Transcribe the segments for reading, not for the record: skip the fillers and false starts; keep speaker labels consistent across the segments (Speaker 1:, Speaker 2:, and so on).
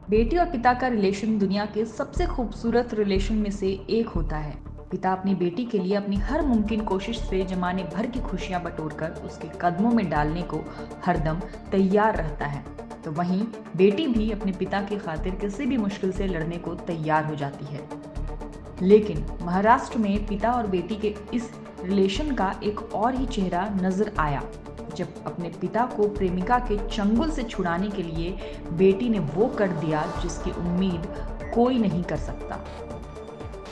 Speaker 1: बेटी और पिता का रिलेशन दुनिया के सबसे खूबसूरत रिलेशन में से एक होता है। पिता अपनी बेटी के लिए अपनी हर मुमकिन कोशिश से जमाने भर की खुशियां बटोरकर उसके कदमों में डालने को हरदम तैयार रहता है, तो वहीं बेटी भी अपने पिता की खातिर किसी भी मुश्किल से लड़ने को तैयार हो जाती है। लेकिन महाराष्ट्र में पिता और बेटी के इस रिलेशन का एक और ही चेहरा नजर आया, जब अपने पिता को प्रेमिका के चंगुल से छुड़ाने के लिए बेटी ने वो कर दिया जिसकी उम्मीद कोई नहीं कर सकता।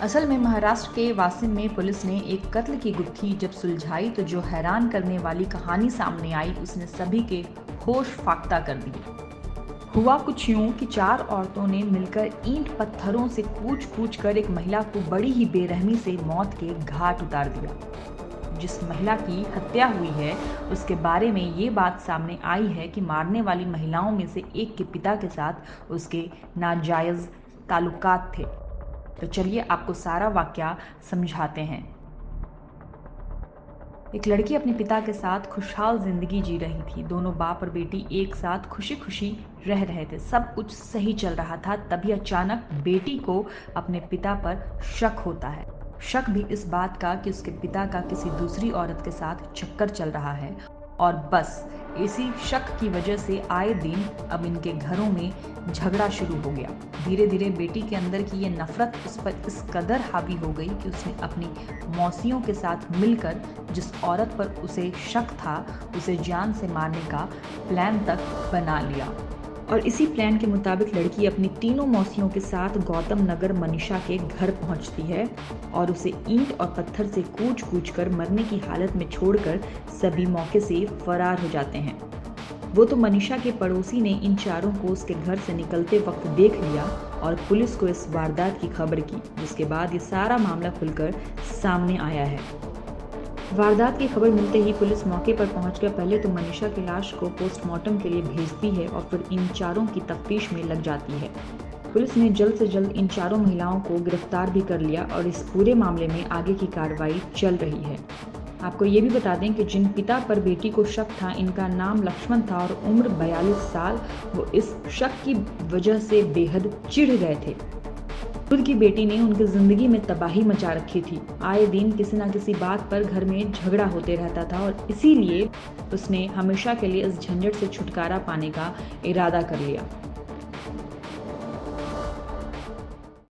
Speaker 1: असल में महाराष्ट्र के वासिन में पुलिस ने एक कत्ल की गुत्थी जब सुलझाई तो जो हैरान करने वाली कहानी सामने आई उसने सभी के होश फाख्ता कर दिए। हुआ कुछ यूं कि 4 औरतों ने मिलकर ईंट पत्थरों से कूच कूच कर एक महिला को बड़ी ही बेरहमी से मौत के घाट उतार दिया। जिस महिला की हत्या हुई है उसके बारे में ये बात सामने आई है कि मारने वाली महिलाओं में से एक के पिता के साथ उसके नाजायज ताल्लुकात थे। तो चलिए आपको सारा वाकया समझाते हैं। एक लड़की अपने पिता के साथ खुशहाल जिंदगी जी रही थी। दोनों बाप और बेटी एक साथ खुशी खुशी रह रहे थे, सब कुछ सही चल रहा था। तभी अचानक बेटी को अपने पिता पर शक होता है। शक भी इस बात का कि उसके पिता का किसी दूसरी औरत के साथ चक्कर चल रहा है, और बस इसी शक की वजह से आए दिन अब इनके घरों में झगड़ा शुरू हो गया। धीरे धीरे बेटी के अंदर की ये नफरत उस पर इस कदर हावी हो गई कि उसने अपनी मौसियों के साथ मिलकर जिस औरत पर उसे शक था उसे जान से मारने का प्लान तक बना लिया। और इसी प्लान के मुताबिक लड़की अपनी तीनों मौसियों के साथ गौतम नगर मनीषा के घर पहुंचती है और उसे ईंट और पत्थर से कूच कूच कर मरने की हालत में छोड़कर सभी मौके से फरार हो जाते हैं। वो तो मनीषा के पड़ोसी ने इन चारों को उसके घर से निकलते वक्त देख लिया और पुलिस को इस वारदात की खबर की, जिसके बाद ये सारा मामला खुलकर सामने आया है। वारदात की खबर मिलते ही पुलिस मौके पर पहुंचकर पहले तो मनीषा की लाश को पोस्टमार्टम के लिए भेजती है और फिर इन चारों की तफ्तीश में लग जाती है। पुलिस ने जल्द से जल्द इन चारों महिलाओं को गिरफ्तार भी कर लिया और इस पूरे मामले में आगे की कार्रवाई चल रही है। आपको ये भी बता दें कि जिन पिता पर बेटी को शक था इनका नाम लक्ष्मण था और उम्र 42 साल। वो इस शक की वजह से बेहद चिढ़ गए थे। खुद की बेटी ने उनकी जिंदगी में तबाही मचा रखी थी। आए दिन किसी न किसी बात पर घर में झगड़ा होते रहता था और इसीलिए उसने हमेशा के लिए इस झंझट से छुटकारा पाने का इरादा कर लिया।